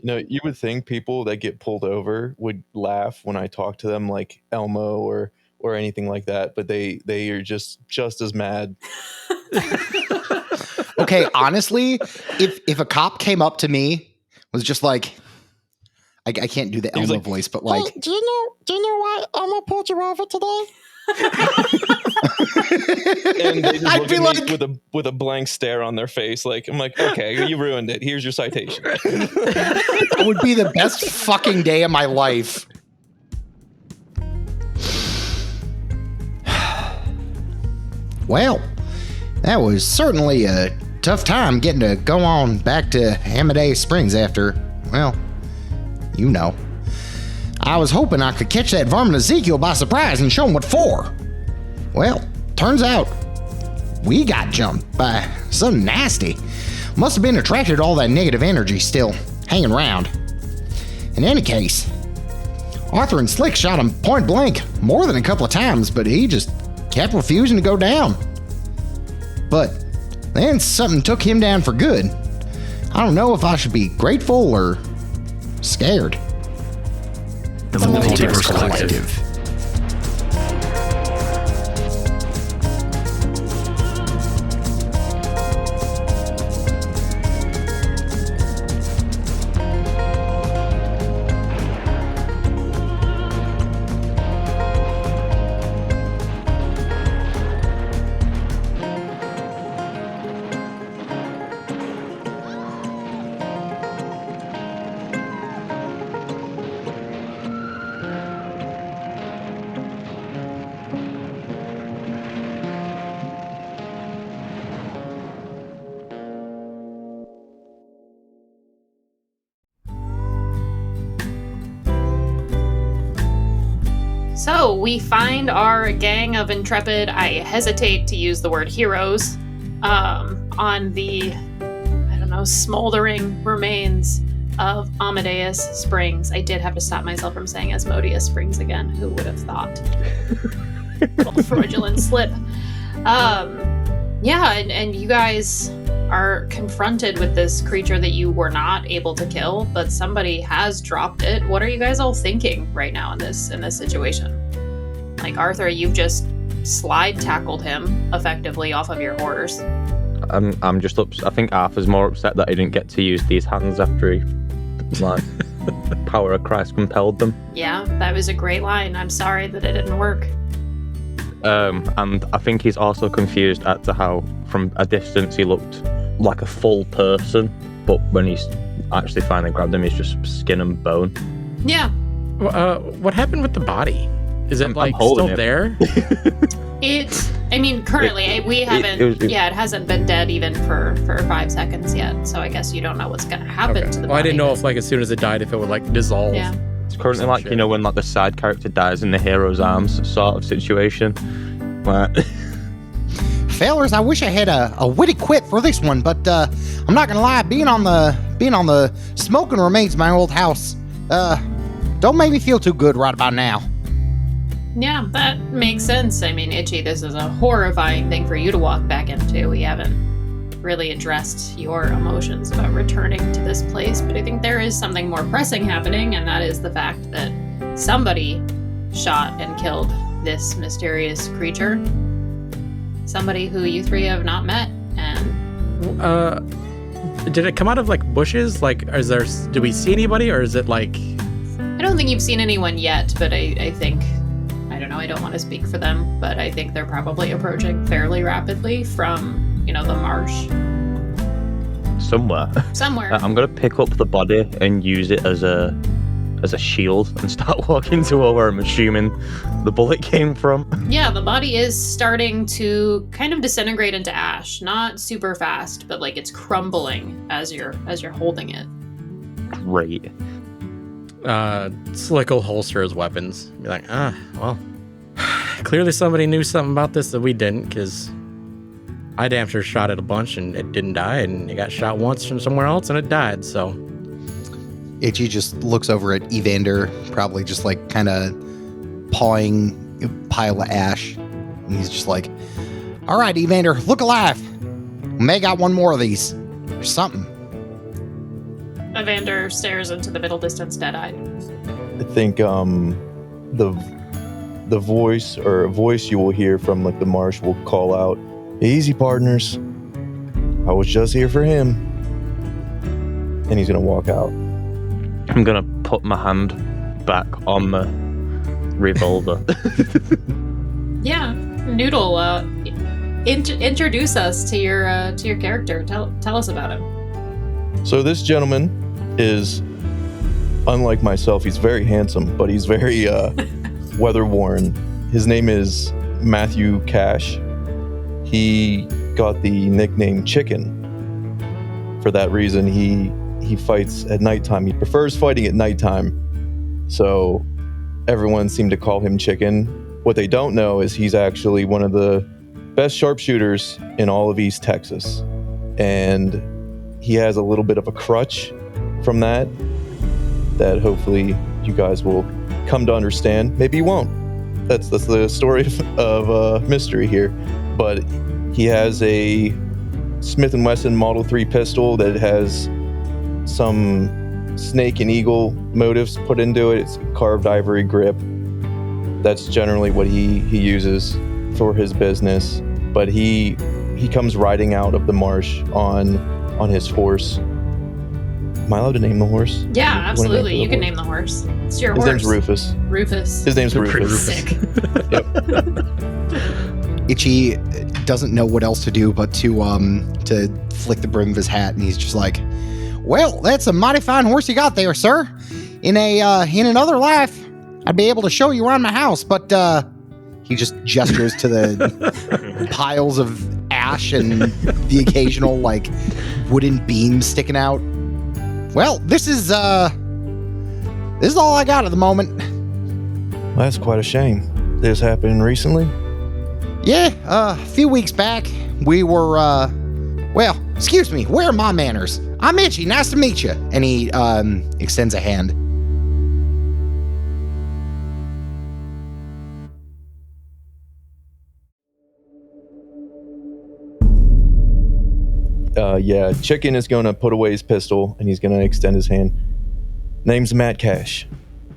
You would think people that get pulled over would laugh when I talk to them like Elmo or anything like that, but they are just as mad. Okay, honestly, if a cop came up to me, was just like, I can't do the Elmo voice, but like, hey, do you know why Elmo pulled you over today? And they just look at me with a blank stare on their face. Like, I'm like, okay, you ruined it. Here's your citation. It would be the best fucking day of my life. Well, that was certainly a tough time getting to go on back to Amadeus Springs after, well, you know. I was hoping I could catch that varmint Ezekiel by surprise and show him what for. Well, turns out we got jumped by something nasty. Must have been attracted to all that negative energy still hanging around. In any case, Arthur and Slick shot him point blank more than a couple of times, but he just kept refusing to go down. But then something took him down for good. I don't know if I should be grateful or scared. The Multiverse Collective. So we find our gang of intrepid, I hesitate to use the word heroes, on the, smoldering remains of Amadeus Springs. I did have to stop myself from saying Asmodeus Springs again. Who would have thought? Little fraudulent slip. And you guys are confronted with this creature that you were not able to kill, but somebody has dropped it. What are you guys all thinking right now in this situation? Like, Arthur, you've just slide tackled him effectively off of your horse. I'm just upset. I think Arthur's more upset that he didn't get to use these hands after he, the power of Christ compelled them. Yeah, that was a great line. I'm sorry that it didn't work. And I think he's also confused as to how, from a distance, he looked like a full person, but when he's actually finally grabbed him, he's just skin and bone. Yeah. What happened with the body? Is it still there? Currently, we haven't. It hasn't been dead even for 5 seconds yet. So I guess you don't know what's gonna happen to the body. I didn't know if, as soon as it died, if it would dissolve. Yeah. It's currently when the side character dies in the hero's arms sort of situation. Fellers, I wish I had a witty quip for this one, but I'm not gonna lie. Being on the smoking remains of my old house, don't make me feel too good right about now. Yeah, that makes sense. Itchy, this is a horrifying thing for you to walk back into. We haven't really addressed your emotions about returning to this place, but I think there is something more pressing happening, and that is the fact that somebody shot and killed this mysterious creature. Somebody who you three have not met, and... Did it come out of, bushes? Do we see anybody, or is it, I don't think you've seen anyone yet, but I think... I don't know, I don't want to speak for them, but I think they're probably approaching fairly rapidly from, the marsh. Somewhere. I'm going to pick up the body and use it as a shield and start walking to where I'm assuming the bullet came from. Yeah, the body is starting to kind of disintegrate into ash. Not super fast, but it's crumbling as you're holding it. Great. Slick will holster his weapons. Be like, well, clearly somebody knew something about this that we didn't, because I damn sure shot it a bunch and it didn't die, and it got shot once from somewhere else and it died, so. Itchy just looks over at Evander, probably just kind of pawing a pile of ash. And he's just like, all right, Evander, look alive. We may got one more of these or something. Evander stares into the middle distance, dead-eyed. I think the voice or a voice you will hear from like the marsh will call out, "Easy, partners. I was just here for him." And he's gonna walk out. I'm gonna put my hand back on the revolver. Yeah, Noodle, introduce us to your character. Tell us about him. So this gentleman is, unlike myself, he's very handsome, but he's very weather-worn. His name is Matthew Cash. He got the nickname Chicken. For that reason, he fights at nighttime. He prefers fighting at nighttime. So everyone seemed to call him Chicken. What they don't know is he's actually one of the best sharpshooters in all of East Texas. And he has a little bit of a crutch from that hopefully you guys will come to understand. Maybe you won't. That's the story of mystery here. But he has a Smith & Wesson Model 3 pistol that has some snake and eagle motifs put into it. It's a carved ivory grip. That's generally what he uses for his business. But he comes riding out of the marsh on his horse. Am I allowed to name the horse? Yeah, absolutely. You can name the horse. It's your His horse. name's Rufus. Rufus. His name's Rufus. Sick. Itchy doesn't know what else to do but to flick the brim of his hat, and he's just like, "Well, that's a mighty fine horse you got there, sir. In another life, I'd be able to show you around my house, but he just gestures to the piles of ash and the occasional like wooden beams sticking out. Well, this is all I got at the moment." Well, that's quite a shame. This happened recently? Yeah, a few weeks back, we were, well, excuse me, where are my manners? I'm Itchy, nice to meet you. And he, extends a hand. Yeah, Chicken is going to put away his pistol, and he's going to extend his hand. Name's Matt Cash.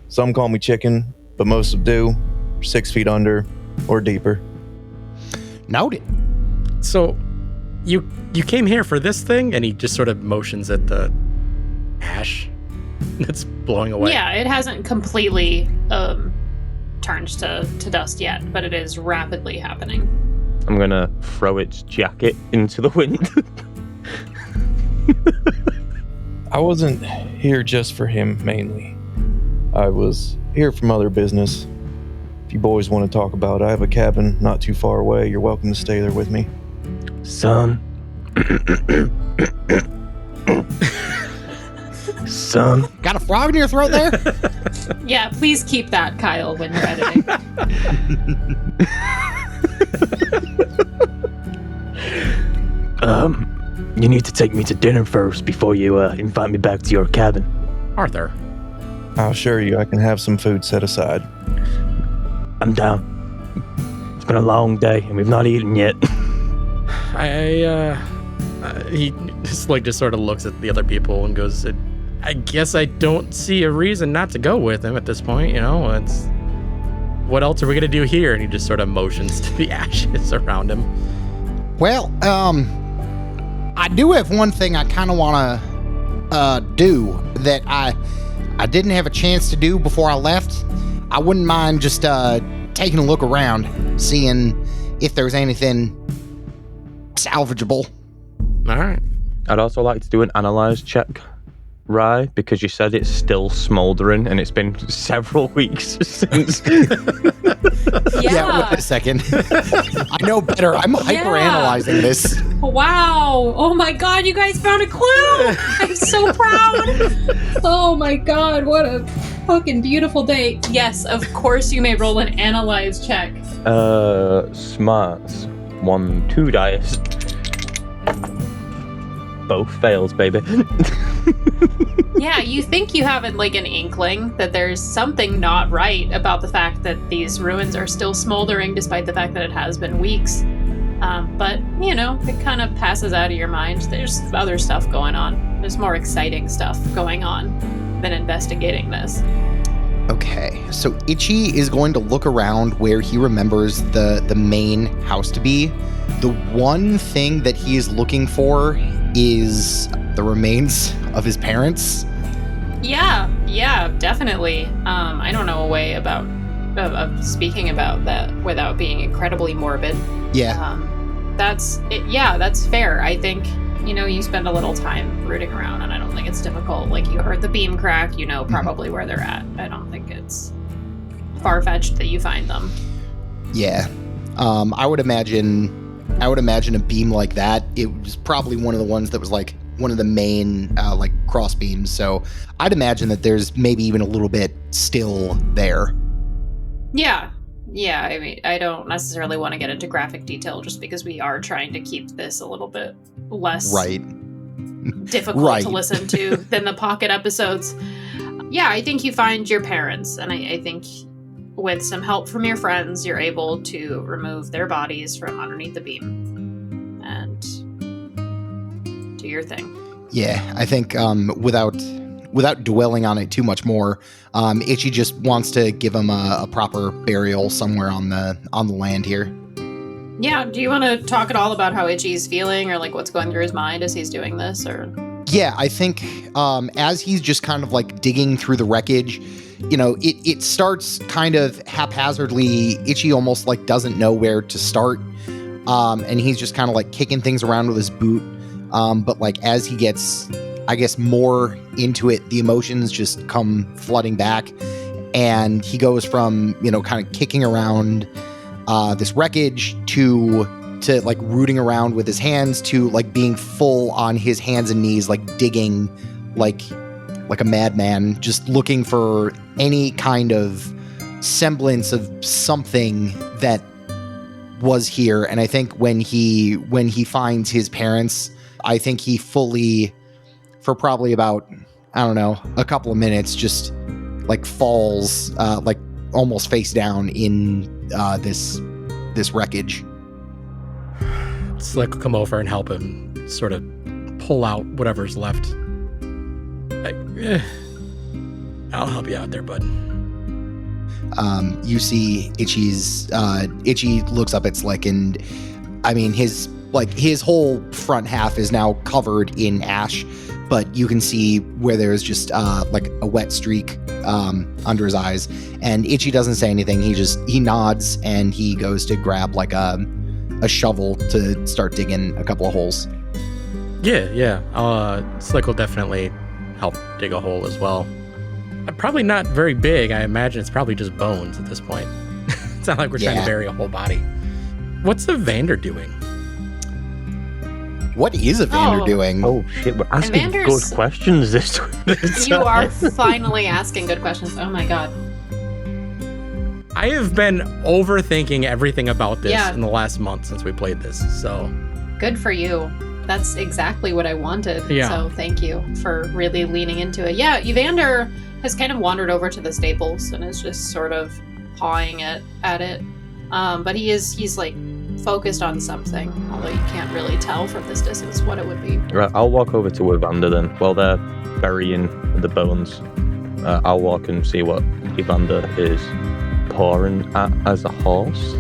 Some call me Chicken, but most do 6 feet under or deeper. Noted. So, you came here for this thing? And he just sort of motions at the ash that's blowing away. Yeah, it hasn't completely turned to dust yet, but it is rapidly happening. I'm gonna throw its jacket into the wind. I wasn't here just for him, mainly. I was here from other business. If you boys want to talk about it, I have a cabin not too far away. You're welcome to stay there with me. Son. Son. Got a frog in your throat there? Yeah, please keep that, Kyle, when you're editing. You need to take me to dinner first before you invite me back to your cabin. Arthur. I'll assure you I can have some food set aside. I'm down. It's been a long day and we've not eaten yet. He just sort of looks at the other people and goes, I guess I don't see a reason not to go with him at this point, you know? It's what else are we gonna do here? And he just sort of motions to the ashes around him. Well, I do have one thing I kind of want to do that I didn't have a chance to do before I left. I wouldn't mind just taking a look around, seeing if there's anything salvageable. All right. I'd also like to do an analyze check, Rye, because you said it's still smouldering and it's been several weeks since. Yeah. Wait a second. I know better. I'm hyper-analyzing this. Wow. Oh my god, you guys found a clue. I'm so proud. Oh my god, what a fucking beautiful day. Yes, of course you may roll an analyze check. Smarts. 1, 2 dice. Both fails, baby. Yeah, you think you have like an inkling that there's something not right about the fact that these ruins are still smoldering despite the fact that it has been weeks. But, it kind of passes out of your mind. There's other stuff going on. There's more exciting stuff going on than investigating this. Okay, so Itchy is going to look around where he remembers the main house to be. The one thing that he is looking for is the remains of his parents. Yeah, definitely. I don't know a way of speaking about that without being incredibly morbid. Yeah. That's fair. I think, you spend a little time rooting around, and I don't think it's difficult. Like, you heard the beam crack, probably where they're at. I don't think it's far-fetched that you find them. Yeah. I would imagine a beam like that, it was probably one of the ones that was like one of the main cross beams. So I'd imagine that there's maybe even a little bit still there. Yeah. I mean, I don't necessarily want to get into graphic detail just because we are trying to keep this a little bit less difficult to listen to than the pocket episodes. Yeah, I think you find your parents, and I think with some help from your friends, you're able to remove their bodies from underneath the beam and do your thing. Yeah, I think without dwelling on it too much more, Itchy just wants to give him a proper burial somewhere on the land here. Yeah, do you want to talk at all about how Itchy's feeling, or like what's going through his mind as he's doing this, or? Yeah, I think as he's just kind of like digging through the wreckage, it starts kind of haphazardly. Itchy almost like doesn't know where to start, and he's just kind of like kicking things around with his boot. But like as he gets, I guess, more into it, the emotions just come flooding back, and he goes from kind of kicking around this wreckage to like rooting around with his hands to like being full on his hands and knees, like digging like a madman, just looking for any kind of semblance of something that was here. And I think when he finds his parents, I think he fully, for probably about, I don't know, a couple of minutes, just like falls like almost face down in this wreckage. Slick will come over and help him sort of pull out whatever's left. I'll help you out there, bud. You see Itchy looks up at Slick, and I mean his whole front half is now covered in ash, but you can see where there's just like a wet streak under his eyes. And Itchy doesn't say anything. He nods, and he goes to grab like a shovel to start digging a couple of holes. Yeah. Slick will definitely help dig a hole as well. Probably not very big. I imagine it's probably just bones at this point. It's not like we're trying to bury a whole body. What's Evander doing? What is Evander doing? Oh shit, we're asking good questions this week. You are finally asking good questions. Oh my god. I have been overthinking everything about this in the last month since we played this, so. Good for you. That's exactly what I wanted. Yeah. So thank you for really leaning into it. Yeah, Evander has kind of wandered over to the stables and is just sort of pawing at it. But he's like focused on something, although you can't really tell from this distance what it would be. Right, I'll walk over to Evander then. While they're burying the bones, I'll walk and see what Evander is pawing at as a horse.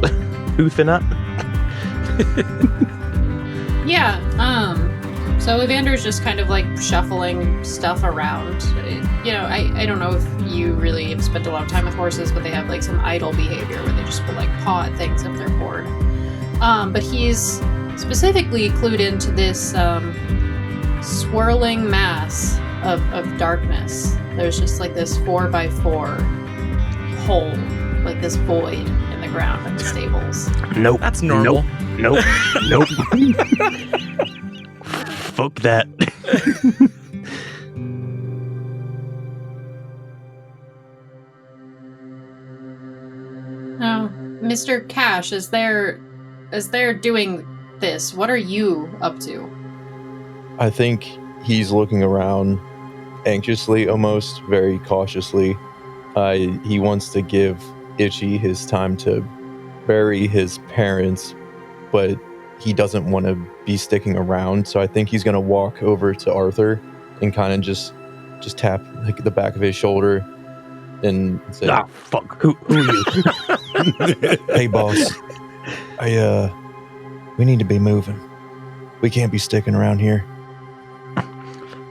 Hoofing at. Yeah, so Evander's just kind of like shuffling stuff around. I don't know if you really have spent a lot of time with horses, but they have like some idle behavior where they just will like paw at things if they're bored. But he's specifically clued into this swirling mass of darkness. There's just like this 4x4 hole, like this void in the ground at the stables. Nope. That's normal. Nope. Fuck that. Oh, Mr. Cash, as they're doing this, what are you up to? I think he's looking around anxiously, almost very cautiously. He wants to give Itchy his time to bury his parents, but he doesn't want to be sticking around. So I think he's going to walk over to Arthur and kind of just tap like the back of his shoulder and say, Ah, fuck. Who are you? "Hey, boss, we need to be moving. We can't be sticking around here."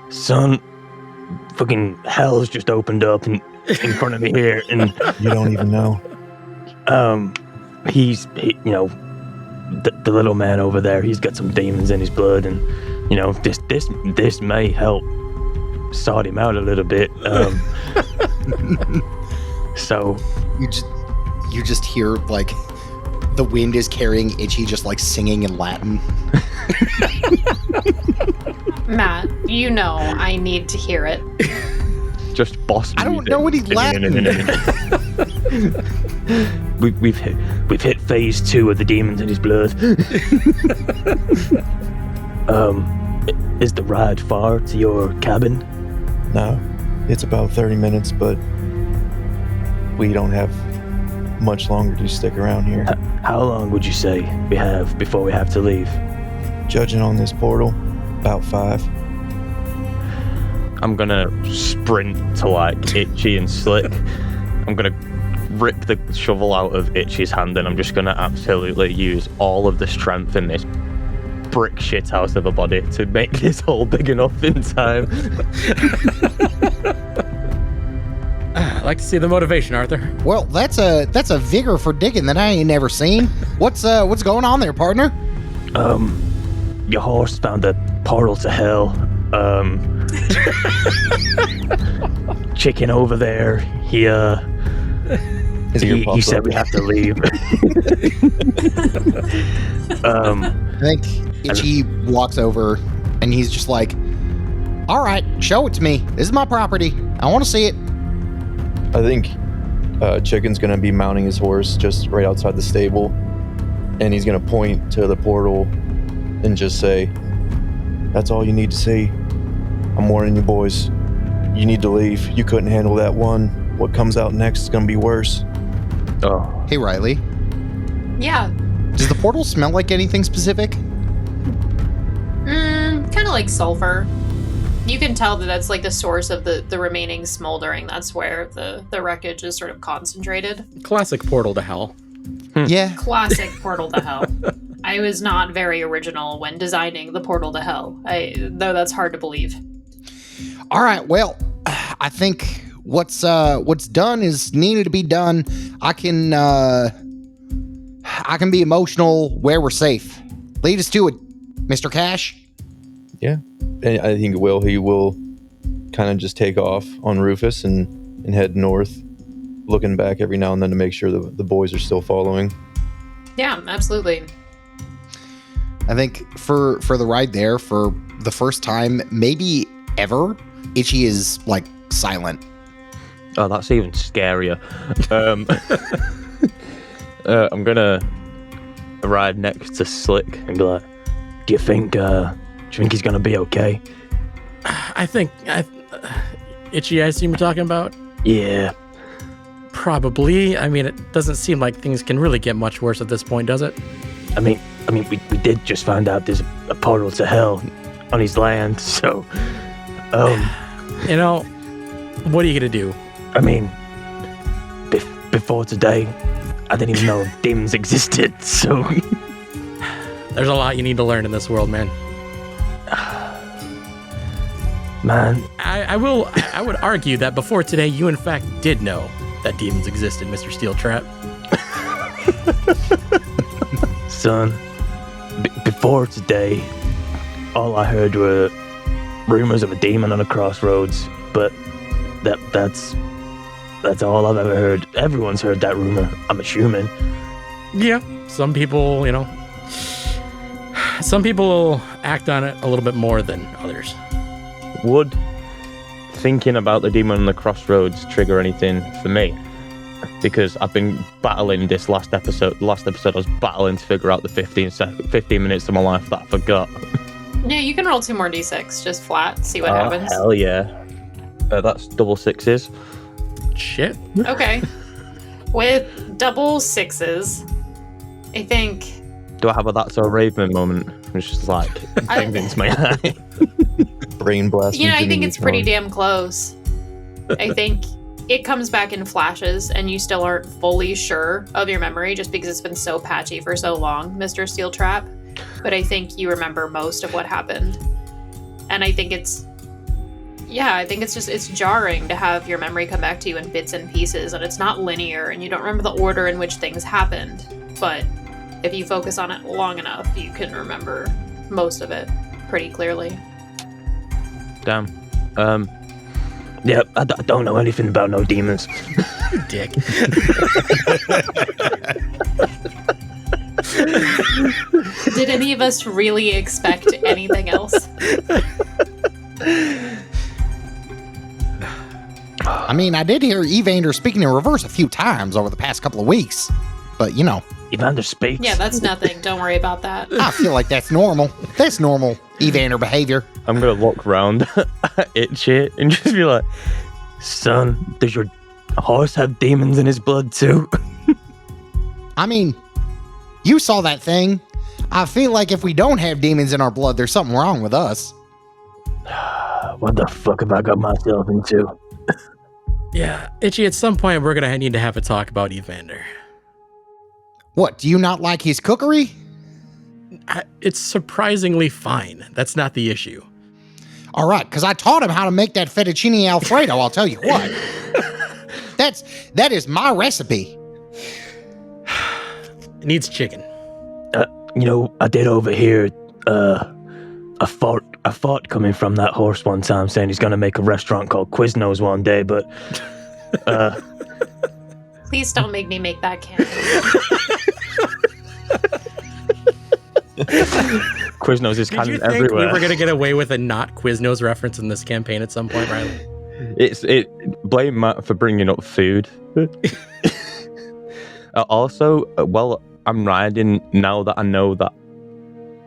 Son, fucking hell's just opened up in front of me here, and You don't even know. he's you know, the little man over there, he's got some demons in his blood, and you know, this may help sort him out a little bit. So You just hear like the wind is carrying Itchy just like singing in Latin. Matt, you know I need to hear it. just boss I don't music. know any Latin. We've hit phase 2 of the demons in his blood. Is the ride far to your cabin? No, it's about 30 minutes, but we don't have much longer to stick around here. How long would you say we have before we have to leave? Judging on this portal, about 5. I'm gonna sprint to like Itchy and Slick. I'm gonna rip the shovel out of Itchy's hand, and I'm just gonna absolutely use all of the strength in this brick shit house of a body to make this hole big enough in time. I'd like to see the motivation, Arthur. Well, that's a vigor for digging that I ain't never seen. What's going on there, partner? Your horse found a portal to hell. Chicken over there, he Is it your he pop said up? we have to leave. I think Itchy walks over and he's just like, "All right, show it to me. This is my property. I want to see it." I think Chicken's going to be mounting his horse just right outside the stable, and he's going to point to the portal and just say, "That's all you need to see. I'm warning you boys. You need to leave. You couldn't handle that one. What comes out next is going to be worse." Oh, Hey, Riley, Yeah. does the portal smell like anything specific? Kind of like sulfur. You can tell that that's like the source of the remaining smoldering. That's where the wreckage is sort of concentrated. Classic portal to hell. Yeah. Classic portal to hell. I was not very original when designing the portal to hell. Though that's hard to believe. All right. Well, I think what's done is needed to be done. I can be emotional where we're safe. Lead us to it, Mr. Cash. Yeah. And I think he will kind of just take off on Rufus and head north, looking back every now and then to make sure the boys are still following. Yeah, absolutely. I think for the ride there, for the first time, maybe ever, Itchy is like silent. oh, that's even scarier. I'm gonna ride next to Slick and be like, "Do you think he's gonna be okay?" I think Itchy, I assume you're talking about? Yeah. Probably. I mean, it doesn't seem like things can really get much worse at this point, does it? I mean, we did just find out there's a portal to hell on his land, so, You know, what are you gonna do? I mean, before today, I didn't even know demons existed, so, There's a lot you need to learn in this world, man. man, I would argue that before today, you in fact did know that demons existed, Mr. Steel Trap. son, before today, all I heard were rumors of a demon on a crossroads, but that's all I've ever heard. Everyone's heard that rumor, I'm assuming. Yeah, some people, some people act on it a little bit more than others. Would thinking about the demon on the crossroads trigger anything for me? Because I've been battling this last episode. Last episode, I was battling to figure out the 15 minutes of my life that I forgot. Yeah, you can roll 2 more d6, just flat, see what Oh, happens. hell yeah. That's double 6s. Shit. Okay. With double 6s, I think Do I have a that's our Raven moment? It's just like banged into my eye. Brain blast. You know, I Jimmy think it's pretty Neutron. damn close. I think it comes back in flashes, and you still aren't fully sure of your memory just because it's been so patchy for so long, Mr. Steel Trap. But I think you remember most of what happened. And I think it's jarring to have your memory come back to you in bits and pieces, and it's not linear, and you don't remember the order in which things happened. But if you focus on it long enough, you can remember most of it pretty clearly. Damn. Yeah, I don't know anything about no demons. Dick. Did any of us really expect anything else? I mean, I did hear Evander speaking in reverse a few times over the past couple of weeks. But, you know, Evander speaks. Yeah, that's nothing. Don't worry about that. I feel like that's normal. That's normal Evander behavior. I'm gonna look round at Itchy and just be like, son, does your horse have demons in his blood too? I mean, you saw that thing. I feel like if we don't have demons in our blood, there's something wrong with us. What the fuck have I got myself into? Yeah, Itchy, at some point we're gonna need to have a talk about Evander. What, do you not like his cookery? It's surprisingly fine. That's not the issue. All right, because I taught him how to make that fettuccine Alfredo, I'll tell you what. That is my recipe. It needs chicken. I did overhear a fart coming from that horse one time saying he's gonna make a restaurant called Quiznos one day, but Please don't make me make that canon. Quiznos is Did kind you of think everywhere. we were gonna get away with a not Quiznos reference in this campaign at some point, Riley? Blame Matt for bringing up food. Also, while I'm riding, now that I know that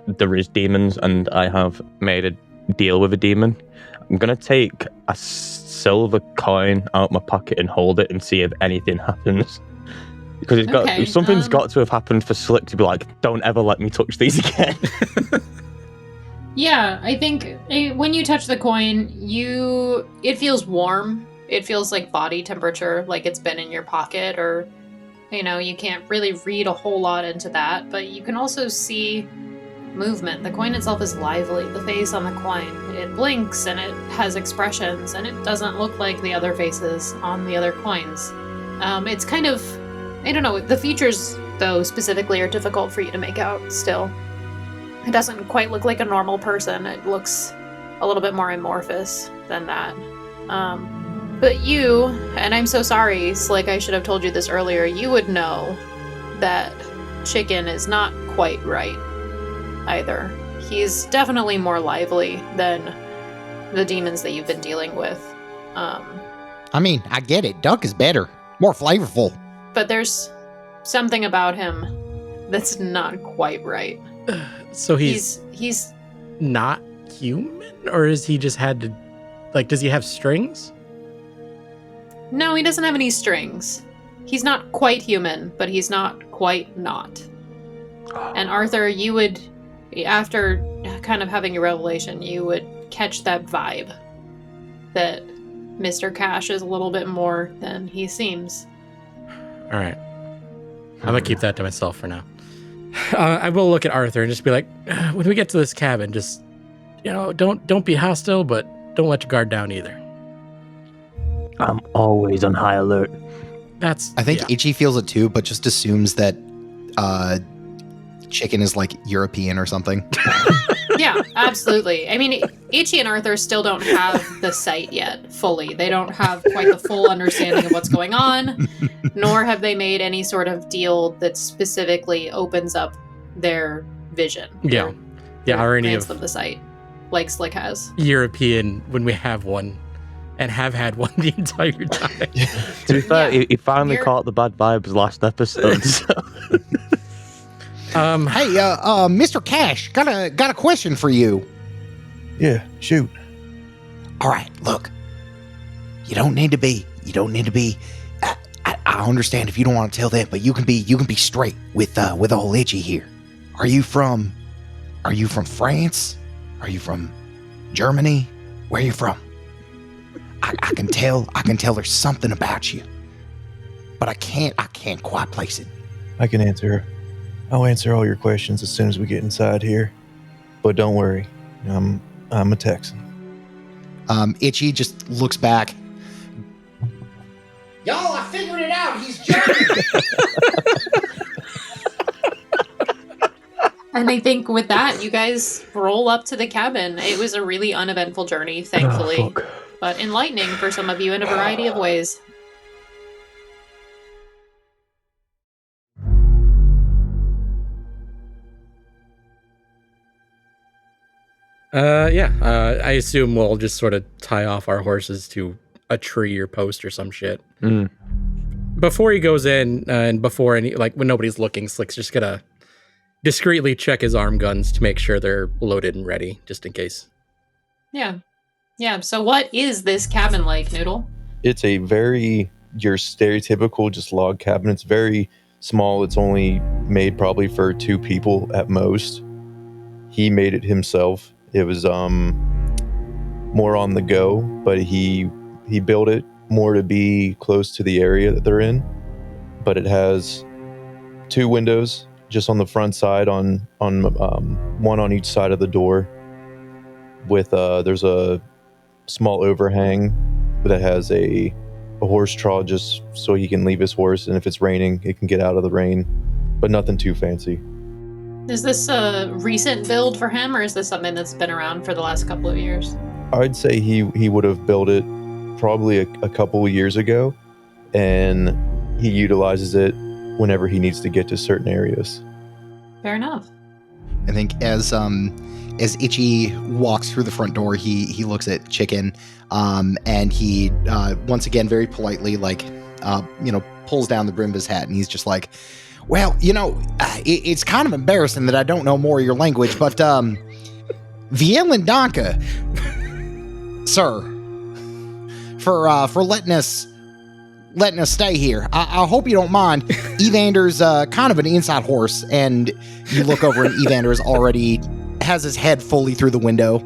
there is demons and I have made a deal with a demon, I'm gonna take a silver coin out my pocket and hold it and see if anything happens. Because something's got to have happened for Slick to be like, don't ever let me touch these again. Yeah, I think when you touch the coin, it feels warm. It feels like body temperature, like it's been in your pocket, or, you can't really read a whole lot into that, but you can also see movement. The coin itself is lively. The face on the coin, it blinks and it has expressions, and it doesn't look like the other faces on the other coins. It's kind of, I don't know, the features, though, specifically are difficult for you to make out still. It doesn't quite look like a normal person. It looks a little bit more amorphous than that. But you, and I'm so sorry, Slick, I should have told you this earlier, you would know that Chicken is not quite right either. He's definitely more lively than the demons that you've been dealing with. I mean, I get it. Duck is better. More flavorful. But there's something about him that's not quite right. So he's He's not human, or is he just had to, does he have strings? No, he doesn't have any strings. He's not quite human, but he's not quite not. And Arthur, you would, after kind of having a revelation, you would catch that vibe that Mr. Cash is a little bit more than he seems. All right. I'm gonna keep that to myself for now. I will look at Arthur and just be like, when we get to this cabin, just, don't be hostile, but don't let your guard down either. I'm always on high alert. I think Itchy feels it too, but just assumes that Chicken is like European or something. Yeah, absolutely. I mean, Itchy and Arthur still don't have the sight yet fully. They don't have quite the full understanding of what's going on, nor have they made any sort of deal that specifically opens up their vision. Yeah. Or any grants of them the sight, like Slick has. European, when we have one and have had one the entire time. To be fair, Yeah. he finally You're- caught the bad vibes last episode. So. Hey, Mr. Cash, got a question for you. Yeah, shoot. All right, look. You don't need to be. I understand if you don't want to tell them, but you can be straight with old Itchy here. Are you from France? Are you from Germany? Where are you from? I can tell there's something about you, but I can't quite place it. I can answer. I'll answer all your questions as soon as we get inside here. But don't worry, I'm a Texan. Itchy just looks back. Y'all, I figured it out. He's German. And I think with that, you guys roll up to the cabin. It was a really uneventful journey, thankfully, but enlightening for some of you in a variety of ways. I assume we'll just sort of tie off our horses to a tree or post or some shit. Before he goes in, and before any, like, when nobody's looking, Slick's just gonna discreetly check his arm guns to make sure they're loaded and ready, just in case. Yeah. So what is this cabin like, Noodle? It's a very, your stereotypical just log cabin. It's very small. It's only made probably for 2 people at most. He made it himself. It was more on the go, but he built it more to be close to the area that they're in. But it has 2 windows just on the front side, on one on each side of the door. With there's a small overhang that has a horse trough just so he can leave his horse, and if it's raining, it can get out of the rain. But nothing too fancy. Is this a recent build for him, or is this something that's been around for the last couple of years? I'd say he would have built it probably a couple of years ago, and he utilizes it whenever he needs to get to certain areas. Fair enough. I think as Itchy walks through the front door, he looks at Chicken, and he once again very politely, pulls down the brim of his hat, and he's just like, well, it's kind of embarrassing that I don't know more of your language, but Vielen Danke, sir, for letting us stay here. I hope you don't mind. Evander's kind of an inside horse, and you look over and Evander's already has his head fully through the window.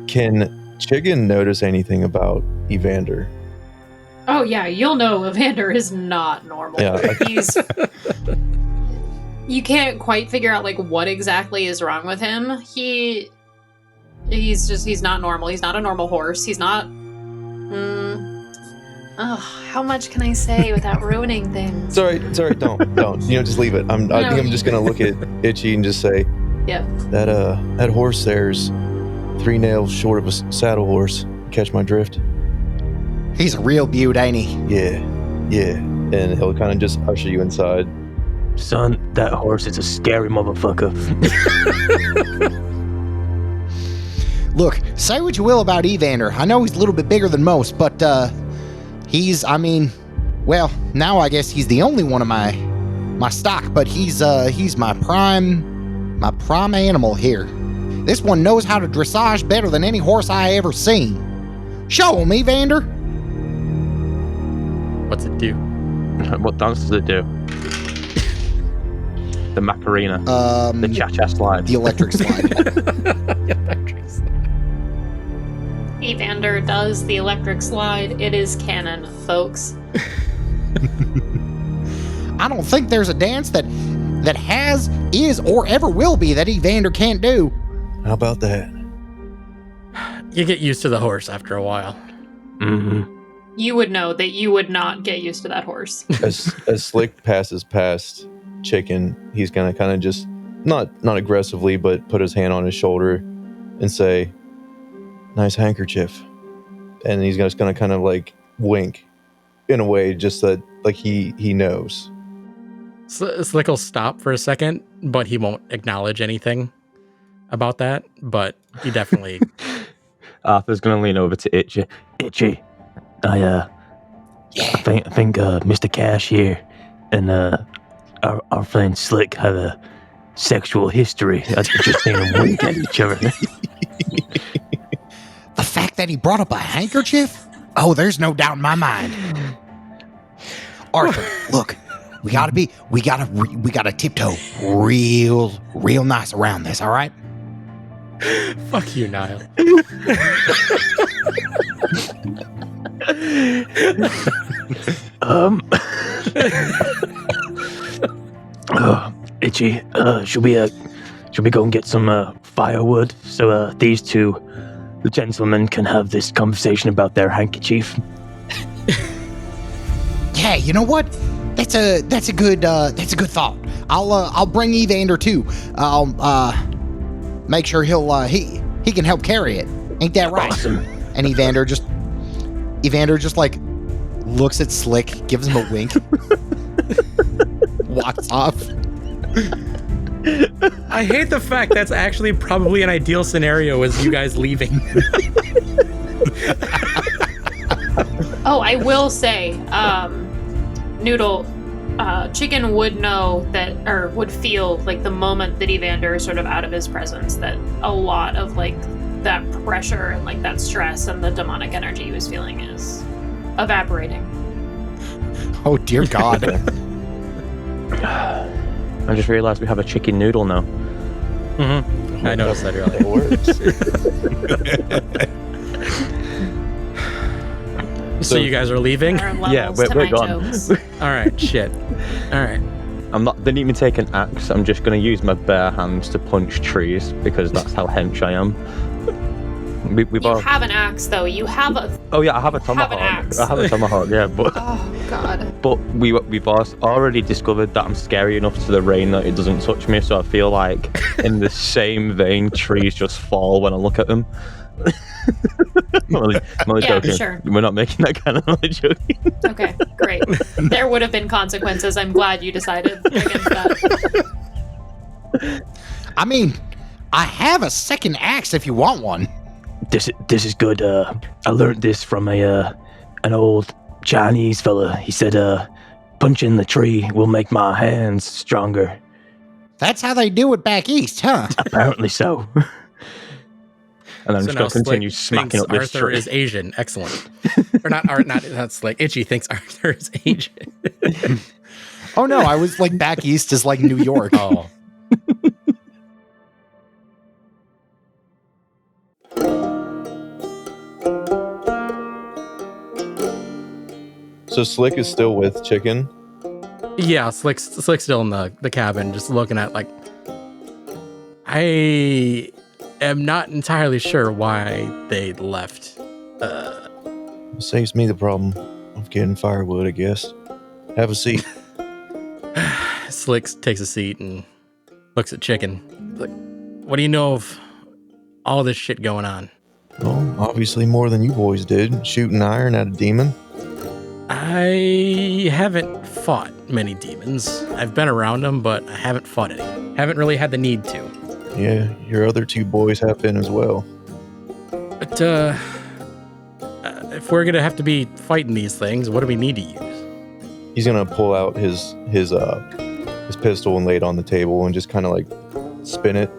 Can Chicken notice anything about Evander? Oh yeah, you'll know Evander is not normal. Yeah. You can't quite figure out what exactly is wrong with him. He's not normal. He's not a normal horse. He's not. How much can I say without ruining things? It's all right. Don't. Just leave it. I think I'm just gonna look at Itchy and just say, "Yep, that horse there's 3 nails short of a saddle horse. Catch my drift." He's a real beaut, ain't he? Yeah. And he'll kind of just usher you inside. Son, that horse is a scary motherfucker. Look, say what you will about Evander. I know he's a little bit bigger than most, but now I guess he's the only one of my stock, but he's my prime animal here. This one knows how to dressage better than any horse I ever seen. Show him, Evander. What's it do? What dance does it do? The Macarena. The cha-cha slide. The electric slide. Evander does the electric slide. It is canon, folks. I don't think there's a dance that has, is, or ever will be that Evander can't do. How about that? You get used to the horse after a while. Mm-hmm. You would know that you would not get used to that horse. As Slick passes past Chicken, he's gonna kind of just not aggressively, but put his hand on his shoulder and say, "Nice handkerchief," and he's just gonna kind of wink in a way, just that he knows. Slick will stop for a second, but he won't acknowledge anything about that. But he definitely. Arthur's gonna lean over to Itchy. Itchy, I think Mr. Cash here and our friend Slick have a sexual history. I've just seen them wink at each other. The fact that he brought up a handkerchief? Oh, there's no doubt in my mind. Arthur, look, We gotta tiptoe real nice around this. All right. Fuck you, Niall. Itchy, should we go and get some firewood so these two gentlemen can have this conversation about their handkerchief? Yeah, you know what? That's a good thought. I'll bring Evander too. I'll make sure he can help carry it. Ain't that right? Awesome. And Evander just like looks at Slick, gives him a wink, walks off. I hate the fact that's actually probably an ideal scenario is you guys leaving. Oh, I will say, Noodle, Chicken would know that, or would feel like the moment that Evander is sort of out of his presence, that a lot of like that pressure and like that stress and the demonic energy he was feeling is evaporating. Oh dear God. I just realized we have a chicken noodle now. Mm-hmm. I noticed that earlier. It works. So you guys are leaving? There are Yeah, levels to we're my gone. jokes. All right, shit. All right. Didn't even take an axe. I'm just going to use my bare hands to punch trees because that's how hench I am. We've You all... have an axe, though. You have a. Oh yeah, I have a have tomahawk. an axe. I have a tomahawk, yeah, but Oh God. but we've already discovered that I'm scary enough to the rain that it doesn't touch me. So I feel like in the same vein, trees just fall when I look at them. I'm only Yeah, joking. sure. We're not making that kind of only joking. Okay, great. There would have been consequences. I'm glad you decided against that. I mean, I have a second axe if you want one. This is good. I learned this from an old Chinese fella. He said, punching the tree will make my hands stronger. That's how they do it back east, huh? Apparently so. And I'm So just now going to continue Slick smacking up thinks this Arthur tree. is Asian. Excellent. Or not Slick. Itchy thinks Arthur is Asian. Oh no, I was like back east is like New York. Oh. So Slick is still with Chicken. Yeah, Slick's still in the cabin, just looking at like. I am not entirely sure why they left. Saves me the problem of getting firewood, I guess. Have a seat. Slick takes a seat and looks at Chicken. Like, what do you know of all this shit going on? Well, obviously more than you boys did. Shooting iron at a demon. I haven't fought many demons. I've been around them, but I haven't fought any. Haven't really had the need to. Yeah, your other two boys have been as well. But, if we're gonna have to be fighting these things, what do we need to use? He's gonna pull out his pistol and lay it on the table and just kind of like spin it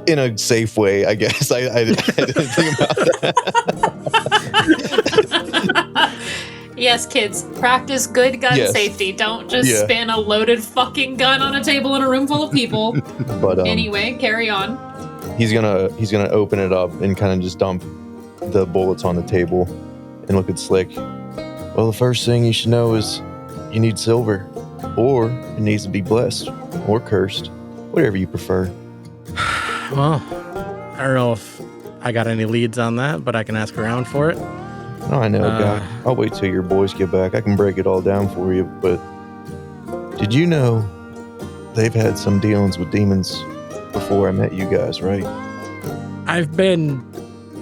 in a safe way, I guess. I didn't think about that. Yes, kids, practice good gun Yes. safety. Don't just Yeah. spin a loaded fucking gun on a table in a room full of people. But Anyway, carry on. he's gonna open it up and kind of just dump the bullets on the table and look at Slick. Well, the first thing you should know is you need silver, or it needs to be blessed or cursed, whatever you prefer. Well, I don't know if I got any leads on that, but I can ask around for it. Oh, I know, Guy. I'll wait till your boys get back. I can break it all down for you, but did you know they've had some dealings with demons before I met you guys, right? I've been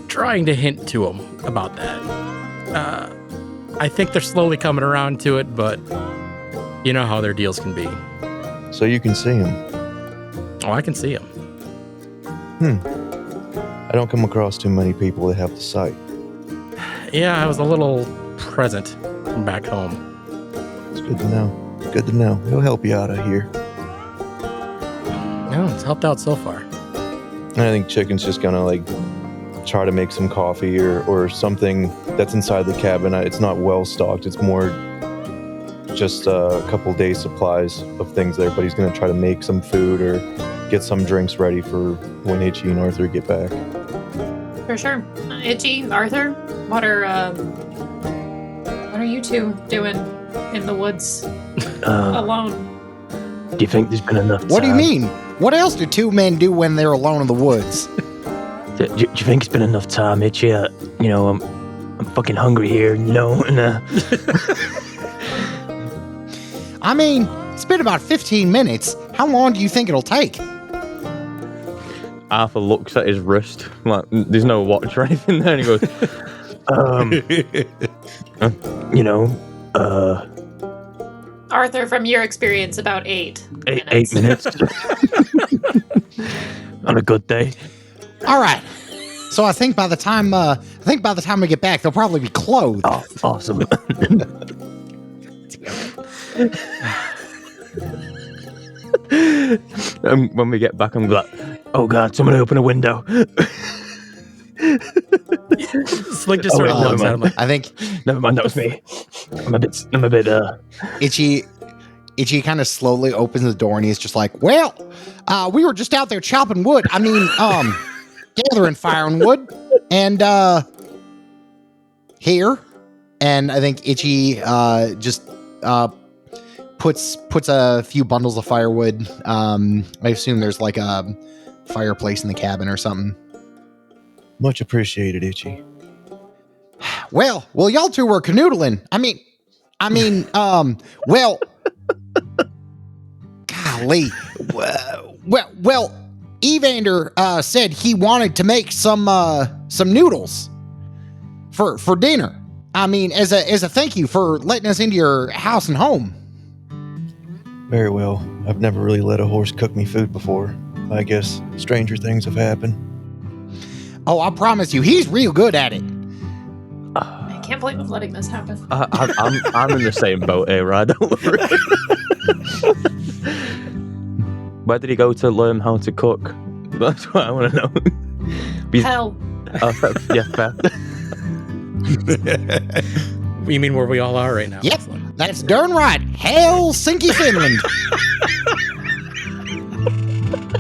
trying to hint to them about that. I think they're slowly coming around to it, but you know how their deals can be. So you can see them. Oh, I can see them. I don't come across too many people that have the sight. Yeah, I was a little present from back home. It's good to know. Good to know. It'll help you out of here. No, it's helped out so far. And I think Chicken's just gonna like try to make some coffee or something that's inside the cabin. It's not well stocked. It's more just a couple days supplies of things there, but he's going to try to make some food or get some drinks ready for when Itchy and Arthur get back. For sure. Itchy, Arthur, what are you two doing in the woods alone? Do you think there's been enough time? What do you mean? What else do two men do when they're alone in the woods? Do you think it's been enough time, Itchy? I'm fucking hungry here, and I mean, it's been about 15 minutes. How long do you think it'll take? Arthur looks at his wrist, like there's no watch or anything there, and he goes, Arthur, from your experience, about 8 minutes. 8 minutes. On a good day. All right. So I think by the time we get back, they'll probably be clothed. Oh, awesome. When we get back, I'm like, oh god, someone open a window. Slick just sort of looks at him like, I think Never mind, that was me. I'm a bit. Itchy kind of slowly opens the door and he's just like, well, we were just out there chopping wood. I mean, gathering fire and wood. And here. And I think Itchy just puts a few bundles of firewood. I assume there's like a fireplace in the cabin or something. Much appreciated, Itchy. Well, y'all two were canoodling. Well, golly. Well, Evander said he wanted to make some noodles for dinner. I mean, as a thank you for letting us into your house and home. Very well. I've never really let a horse cook me food before. I guess stranger things have happened. Oh, I promise you, he's real good at it. I can't believe I'm letting this happen. I'm in the same boat here, right? Don't worry. Where did he go to learn how to cook? That's what I want to know. Hell. Yeah, fair. you mean where we all are right now? Yep, that's darn right. Helsinki, Finland.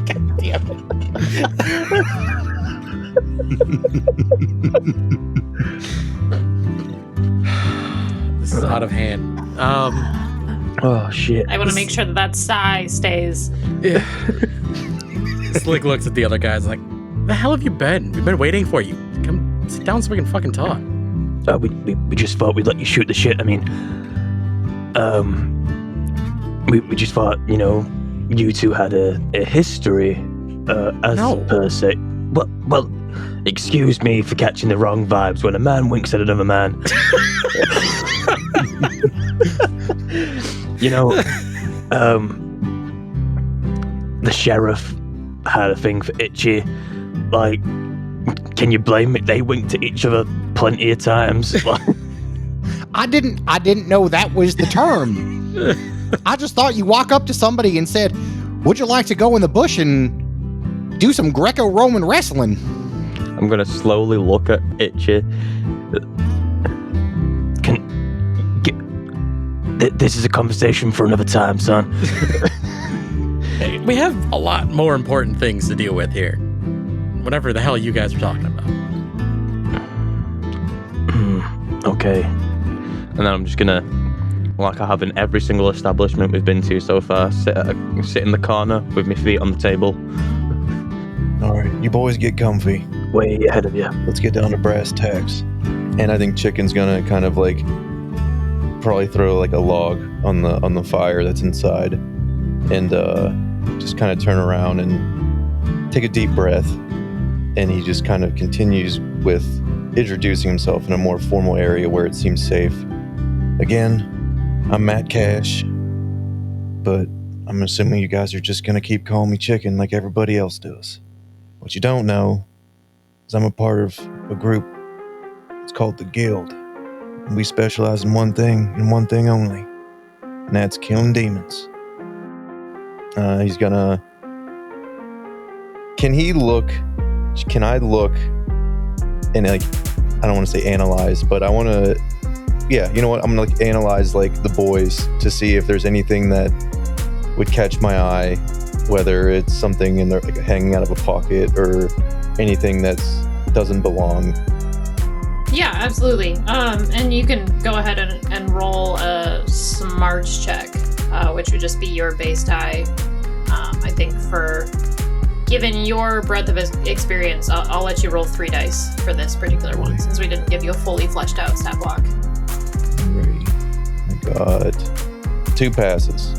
God damn This is out of hand. Oh shit! I want to make sure that sigh stays. Yeah. Slick looks at the other guys like, the hell have you been? We've been waiting for you. Come sit down so we can fucking talk. We just thought we'd let you shoot the shit. I mean, we just thought, you two had a history, per se. Well, excuse me for catching the wrong vibes when a man winks at another man. The sheriff had a thing for Itchy. Like, can you blame me? They winked at each other plenty of times. I didn't know that was the term. I just thought you walk up to somebody and said, would you like to go in the bush and do some Greco-Roman wrestling? I'm gonna slowly look at Itchy. This is a conversation for another time, son. Hey, we have a lot more important things to deal with here. Whatever the hell you guys are talking about. Okay. And then I'm just gonna, like I have in every single establishment we've been to so far, sit in the corner with my feet on the table. All right, you boys get comfy. Way ahead of you. Let's get down to brass tacks. And I think Chicken's gonna kind of like probably throw like a log on the fire that's inside, and just kind of turn around and take a deep breath. And he just kind of continues with introducing himself in a more formal area where it seems safe. Again, I'm Matt Cash, but I'm assuming you guys are just gonna keep calling me Chicken like everybody else does. What you don't know is I'm a part of a group. It's called the Guild. And we specialize in one thing and one thing only. And that's killing demons. He's gonna... Can I look and, like, I don't want to say analyze, but I want to yeah, you know what? I'm gonna like analyze like the boys to see if there's anything that would catch my eye, whether it's something in there like hanging out of a pocket or anything that's doesn't belong. Yeah, absolutely. And you can go ahead and roll a smarts check, which would just be your base die. I think given your breadth of experience, I'll let you roll 3 dice for this particular one, since we didn't give you a fully fleshed out stat block. Alrighty. I got 2 passes.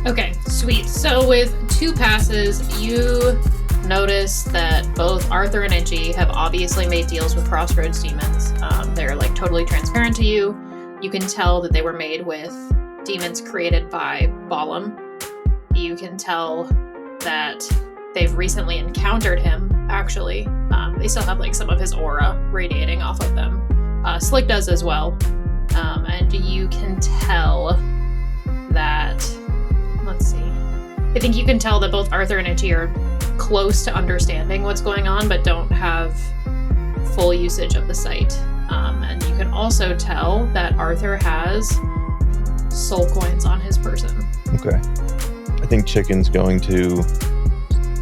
Okay, sweet. So with 2 passes, you notice that both Arthur and Itchy have obviously made deals with Crossroads demons. They're like totally transparent to you. You can tell that they were made with demons created by Balam. You can tell that they've recently encountered him, actually. They still have like some of his aura radiating off of them. Slick does as well. And you can tell that, let's see. I think you can tell that both Arthur and Itchy are close to understanding what's going on, but don't have full usage of the sight. And you can also tell that Arthur has soul coins on his person. Okay. I think Chicken's going to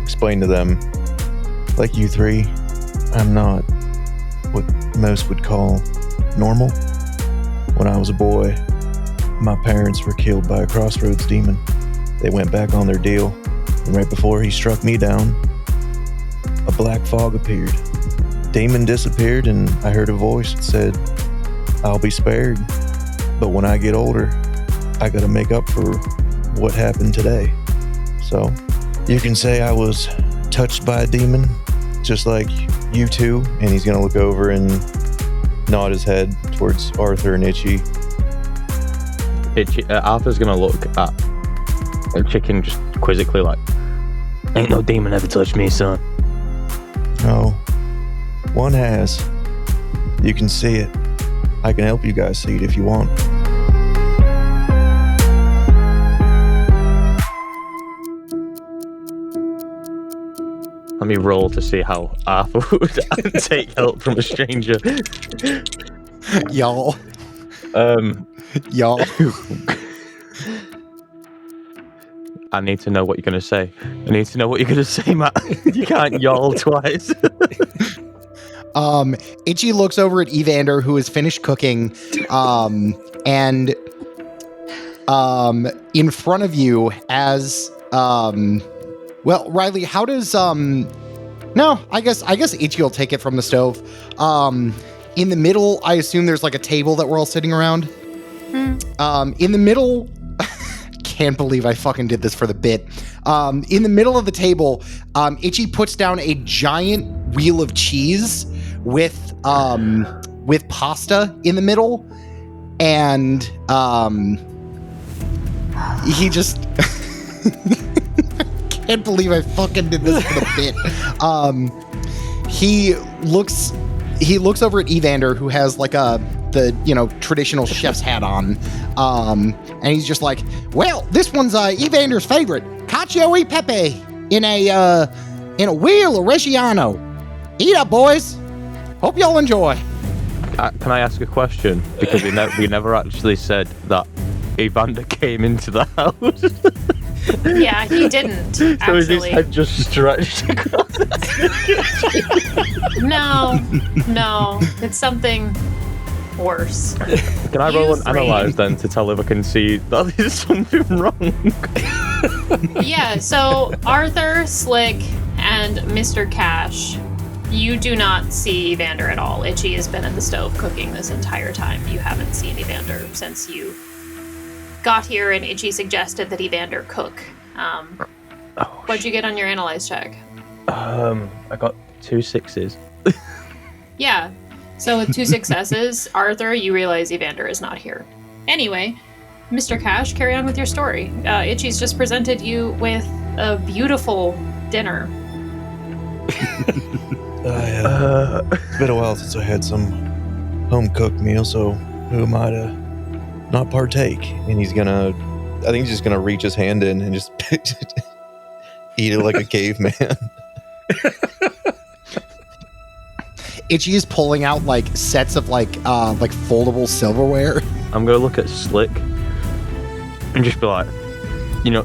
explain to them, like you 3, I'm not what most would call normal. When I was a boy, my parents were killed by a Crossroads demon. They went back on their deal, and right before he struck me down, a black fog appeared. Demon disappeared, and I heard a voice that said, I'll be spared, but when I get older, I gotta make up for what happened today. So, you can say I was touched by a demon, just like you 2, and he's gonna look over and nod his head towards Arthur and Itchy. Arthur's gonna look at Chicken just quizzically like, ain't no demon ever touched me, son. No, one has. You can see it. I can help you guys see it if you want. Let me roll to see how Arthur would take help from a stranger. Y'all. Y'all. I need to know what you're going to say. I need to know what you're going to say, Matt. You can't y'all twice. Itchy looks over at Evander, who has finished cooking, and in front of you as well, Riley, how does no, I guess Itchy will take it from the stove. In the middle, I assume there's like a table that we're all sitting around. In the middle, can't believe I fucking did this for the bit. In the middle of the table, Itchy puts down a giant wheel of cheese with pasta in the middle, and he just can't believe I fucking did this for the bit. He looks over at Evander, who has like the traditional chef's hat on, and he's just like, well, this one's Evander's favorite, cacio e pepe in a wheel of Reggiano. Eat up, boys. Hope y'all enjoy. Can I ask a question? Because we never actually said that Evander came into the house. Yeah, he didn't, So actually. is his head just stretched across? No, it's something worse. Can I roll an analyze then to tell if I can see that there's something wrong? Yeah, so Arthur, Slick, and Mr. Cash, you do not see Evander at all. Itchy has been at the stove cooking this entire time. You haven't seen Evander since you got here, and Itchy suggested that Evander cook. What'd you get on your analyze check? I got 2 6s. Yeah, so with 2 successes, Arthur, you realize Evander is not here. Anyway, Mr. Cash, carry on with your story. Itchy's just presented you with a beautiful dinner. It's been a while since I had some home-cooked meal, so who am I to not partake? And I think he's just gonna reach his hand in and just eat it like a caveman. Itchy is pulling out like sets of like foldable silverware. I'm gonna look at Slick and just be like, you know,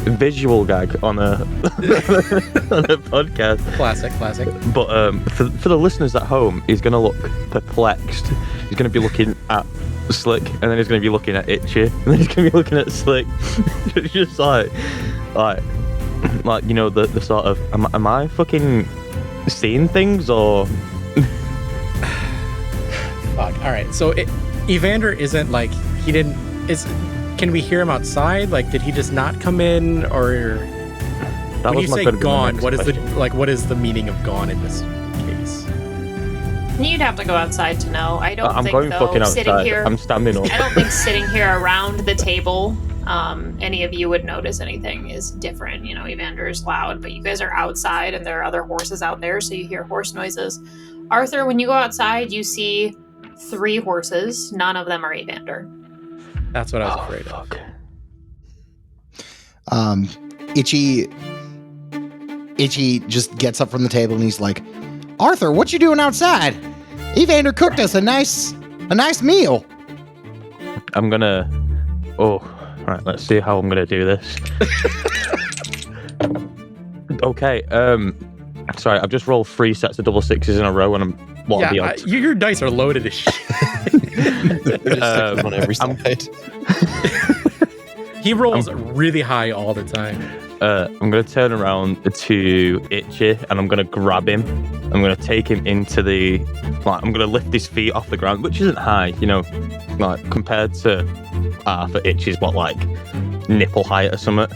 visual gag on a on a podcast. Classic. But for the listeners at home, he's gonna look perplexed. He's gonna be looking at Slick, and then he's gonna be looking at Itchy, and then he's gonna be looking at Slick. It's just like you know the sort of am I fucking seeing things or? Fuck. All right. So Evander isn't like he didn't. Can we hear him outside? Like, did he just not come in, or That when was you my say gonna be my gone, next what is question. what is the meaning of gone in this case? You'd have to go outside to know. I don't I'm think going though, fucking sitting outside. here, I'm standing up. I don't think sitting here around the table, any of you would notice anything is different. You know, Evander's loud, but you guys are outside and there are other horses out there, so you hear horse noises. Arthur, when you go outside, you see 3 horses. None of them are Evander. That's what I was afraid of. Fuck. Itchy just gets up from the table and he's like, Arthur, what you doing outside? Evander cooked us a nice meal. I'm gonna. Oh, right. Let's see how I'm gonna do this. Okay. Sorry, I've just rolled 3 sets of double sixes in a row, and I'm what are the odds? Your dice are loaded as shit. There's sixes on every side. He rolls really high all the time. I'm gonna turn around to Itchy, and I'm gonna grab him. I'm gonna take him into the. Like, I'm gonna lift his feet off the ground, which isn't high, you know, like compared to for Itchy's what like nipple height or something.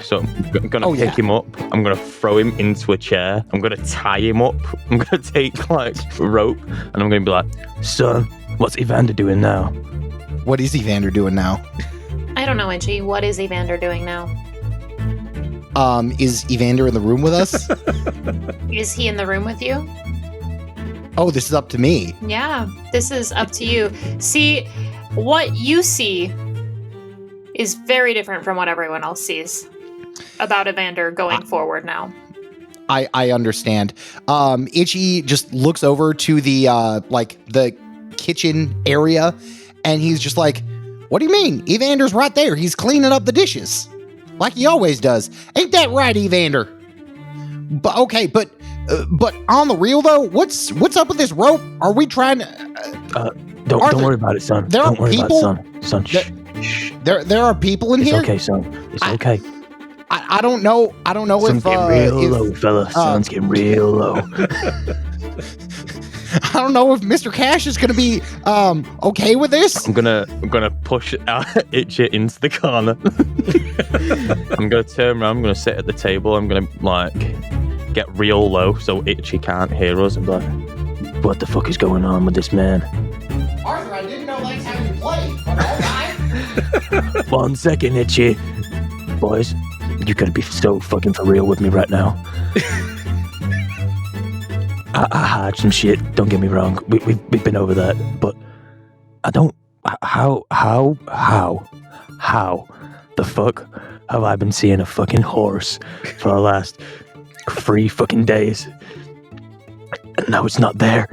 So I'm gonna pick him up. I'm gonna throw him into a chair. I'm gonna tie him up. I'm gonna take like rope, and I'm gonna be like, "Son, what's Evander doing now?" What is Evander doing now? I don't know, Itchy. What is Evander doing now? Is Evander in the room with us? Is he in the room with you? Oh, this is up to me. Yeah, this is up to you. See, what you see is very different from what everyone else sees about Evander going forward now. I understand. Itchy just looks over to the the kitchen area, and he's just like, "What do you mean? Evander's right there. He's cleaning up the dishes, like he always does. Ain't that right, Evander?" But okay, but on the real though, what's up with this rope? Are we trying to? Don't Arthur, worry about it, son. there Don't are worry people- about it, son. Shh. Shh. There are people in It's here. okay, son. It's okay. I don't know. I don't know Sun's getting real low, if fella. Sun's getting real low. I don't know if Mr. Cash is gonna be okay with this. I'm gonna push Itchy into the corner. I'm gonna turn around. I'm gonna sit at the table. I'm gonna like get real low so Itchy can't hear us. And be like, "What the fuck is going on with this man?" Arthur, I didn't know that's how you play, but all right. 1 second, Itchy. Boys, you gotta be so fucking for real with me right now. I hide some shit. Don't get me wrong. We've been over that, but I don't. How the fuck have I been seeing a fucking horse for the last 3 fucking days? And now it's not there.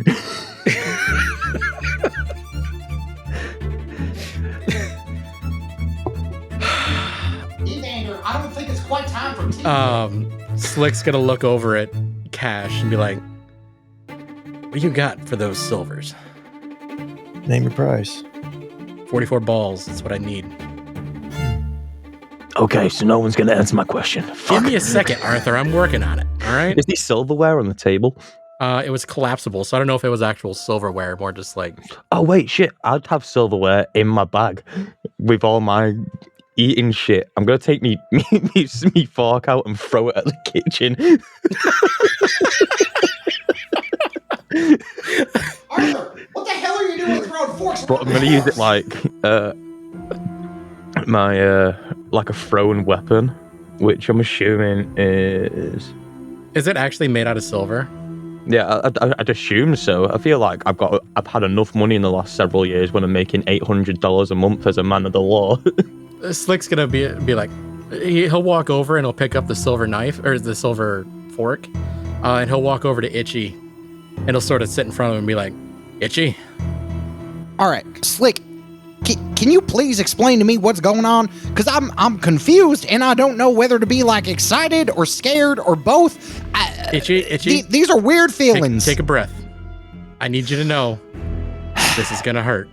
Evander, I don't think it's quite time for tea. Slick's gonna look over at Cash and be like, "What do you got for those silvers?" Name your price. 44 balls. That's what I need. Okay, so no one's gonna answer my question. Give Fuck. me a second, Arthur. I'm working on it. All right. Is the silverware on the table? It was collapsible, so I don't know if it was actual silverware, more just like. Oh wait, shit! I'd have silverware in my bag with all my eating shit. I'm gonna take me fork out and throw it at the kitchen. Arthur, what the hell are you doing throwing forks? But I'm gonna use it like my like a thrown weapon, which I'm assuming is. Is it actually made out of silver? Yeah, I'd assume so. I feel like I've had enough money in the last several years when I'm making $800 a month as a man of the law. Slick's gonna be like, he'll walk over and he'll pick up the silver knife or the silver fork, and he'll walk over to Itchy, and he'll sort of sit in front of him and be like, Itchy? All right, Slick, can you please explain to me what's going on? Because I'm confused, and I don't know whether to be, like, excited or scared or both. Itchy? These are weird feelings. Take a breath. I need you to know this is going to hurt.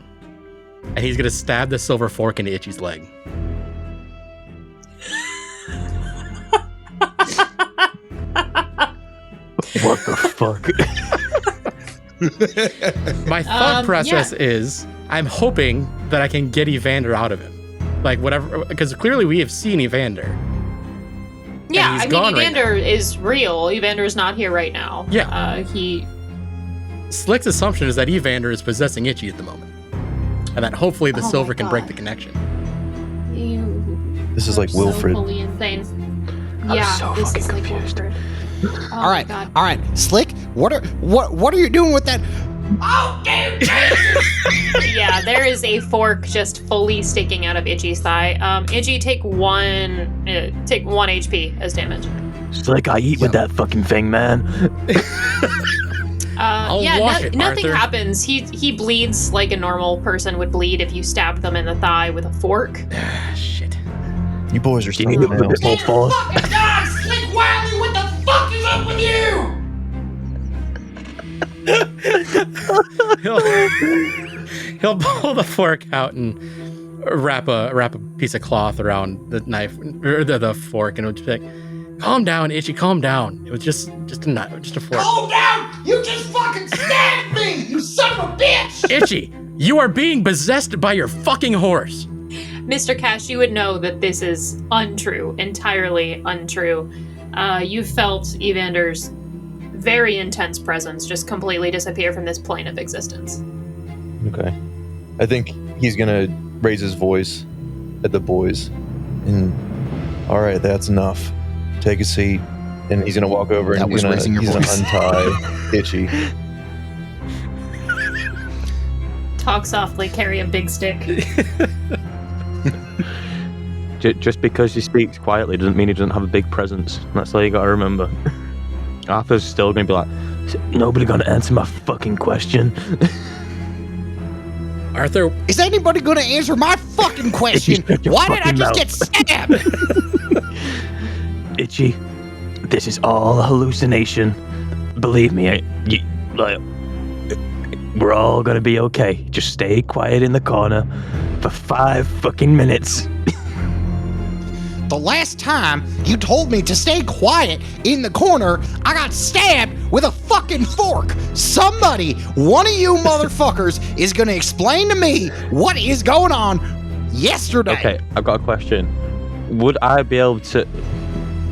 And he's going to stab the silver fork into Itchy's leg. What the fuck? My thought process is I'm hoping that I can get Evander out of him. Like, whatever, because clearly we have seen Evander. Yeah, he's I mean, gone right Evander is real. Evander is not here right now. Yeah. He... Slick's assumption is that Evander is possessing Itchy at the moment. And that hopefully the Oh silver my can break God. the connection. This is like so Wilfred. fully insane. I'm Yeah, so this fucking is like confused. Wilfred. Oh all my God. right, Slick, what are you doing with that? Yeah, there is a fork just fully sticking out of Itchy's thigh. Itchy, take one HP as damage. Slick, I eat with that fucking thing, man. I'll wash it, nothing Arthur. happens. He bleeds like a normal person would bleed if you stabbed them in the thigh with a fork. Ah, shit. You boys are Do you need something it with a else. bit more force? Fucking die, Slick Wiley! What the fuck is up with you? He'll pull the fork out and wrap a piece of cloth around the knife or the fork, and it'll be like, "Calm down, Itchy, calm down. It was just a knife, just a fork." Calm down! You just fucking stabbed me, you son of a bitch! Itchy, you are being possessed by your fucking horse. Mr. Cash, you would know that this is untrue, entirely untrue. You felt Evander's very intense presence just completely disappear from this plane of existence. Okay. I think he's gonna raise his voice at the boys. And all right, that's enough. Take a seat. And he's gonna walk over and That was raising your he's gonna voice. untie Itchy. Talk softly, carry a big stick. Just because he speaks quietly doesn't mean he doesn't have a big presence. That's all you gotta remember. Arthur's still gonna be like, nobody gonna answer my fucking question. Arthur, Is anybody gonna answer my fucking question? Shut your Why did I fucking just mouth. get stabbed? Itchy, this is all a hallucination. Believe me, we're all gonna be okay. Just stay quiet in the corner for 5 fucking minutes. The last time you told me to stay quiet in the corner, I got stabbed with a fucking fork. Somebody, one of you motherfuckers, is gonna explain to me what is going on yesterday. Okay, I've got a question. Would I be able to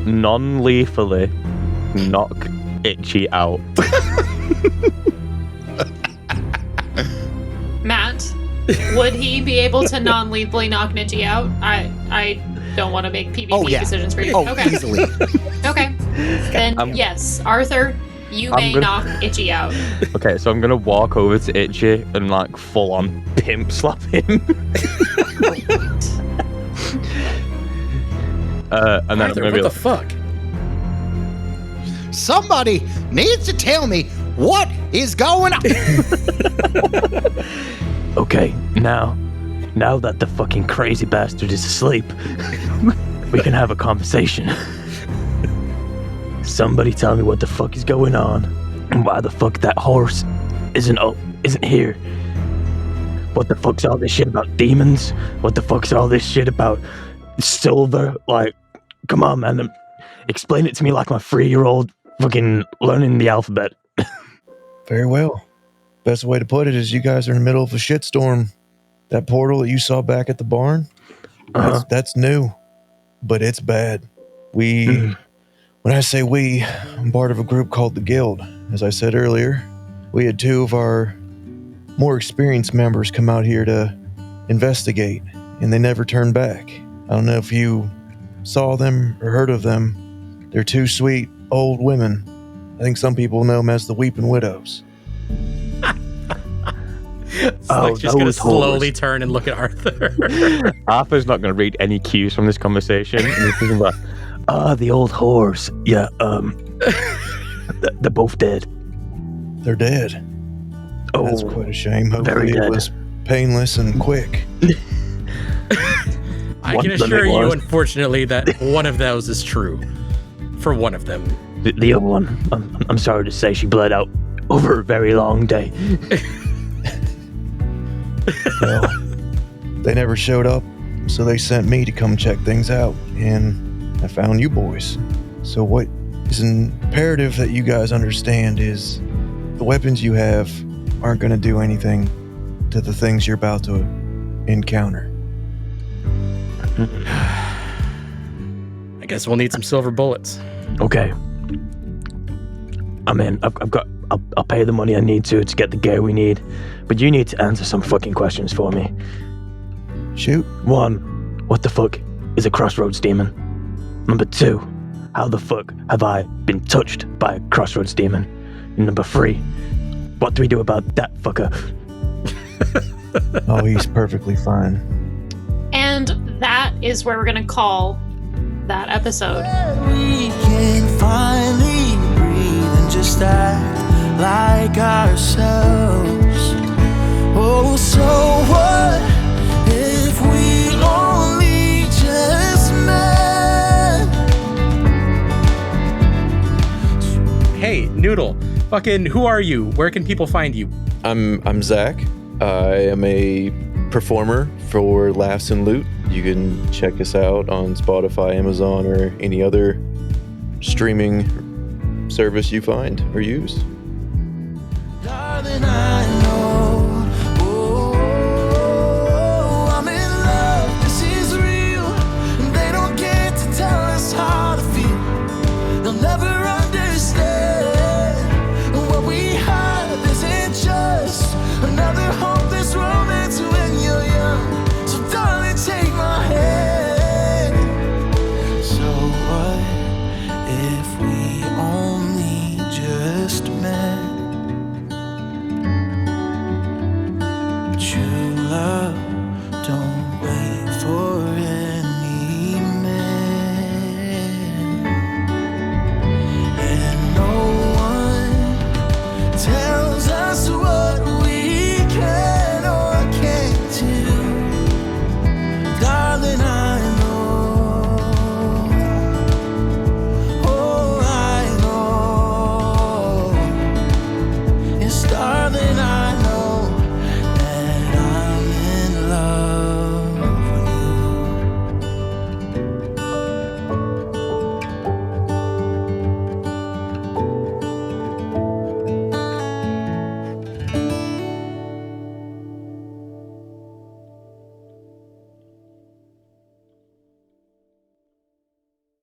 non-lethally knock Itchy out? Matt, would he be able to non-lethally knock Itchy out? I don't want to make PvP Oh, yeah. decisions for you. Oh, Okay. easily. Okay. Then yes, Arthur, you I'm may gonna- knock Itchy out. Okay, so I'm gonna walk over to Itchy and like full on pimp slap him. And then Arthur, maybe what the fuck? Somebody needs to tell me what is going on. okay, now that the fucking crazy bastard is asleep, we can have a conversation. Somebody tell me what the fuck is going on, and why the fuck that horse isn't here. What the fuck's all this shit about demons? What the fuck's all this shit about silver? Like, come on, man. Explain it to me like my 3-year-old fucking learning the alphabet. Very well. Best way to put it is you guys are in the middle of a shitstorm. That portal that you saw back at the barn, that's new, but it's bad. When I say we, I'm part of a group called the Guild. As I said earlier, we had 2 of our more experienced members come out here to investigate, and they never turned back. I don't know if you saw them or heard of them. They're 2 sweet old women. I think some people know them as the Weeping Widows. Slick's just gonna those slowly whores. turn and look at Arthur. Arthur's not going to read any cues from this conversation. And he's thinking like, the old whores. Yeah, they're both dead. They're dead. Oh, That's quite a shame. very Hopefully it dead. was painless and quick. I One can of them assure it you, was. unfortunately, that one of those is true. For one of them. The other one, I'm sorry to say, she bled out over a very long day. Well, they never showed up, so they sent me to come check things out, and I found you boys. So what is imperative that you guys understand is the weapons you have aren't going to do anything to the things you're about to encounter. I guess we'll need some silver bullets. Okay. I'm in. I'll pay the money I need to get the gear we need, but you need to answer some fucking questions for me. Shoot. 1, what the fuck is a crossroads demon? Number 2, how the fuck have I been touched by a crossroads demon? And number 3, what do we do about that fucker? Oh, he's perfectly fine. And that is where we're going to call that episode. We can finally breathe and just act like ourselves. Oh, so what if we only just met? Hey, Noodle, fucking, who are you? Where can people find you? I'm Zach. I am a performer for Laughs and Loot. You can check us out on Spotify, Amazon, or any other streaming service you find or use. Darling, I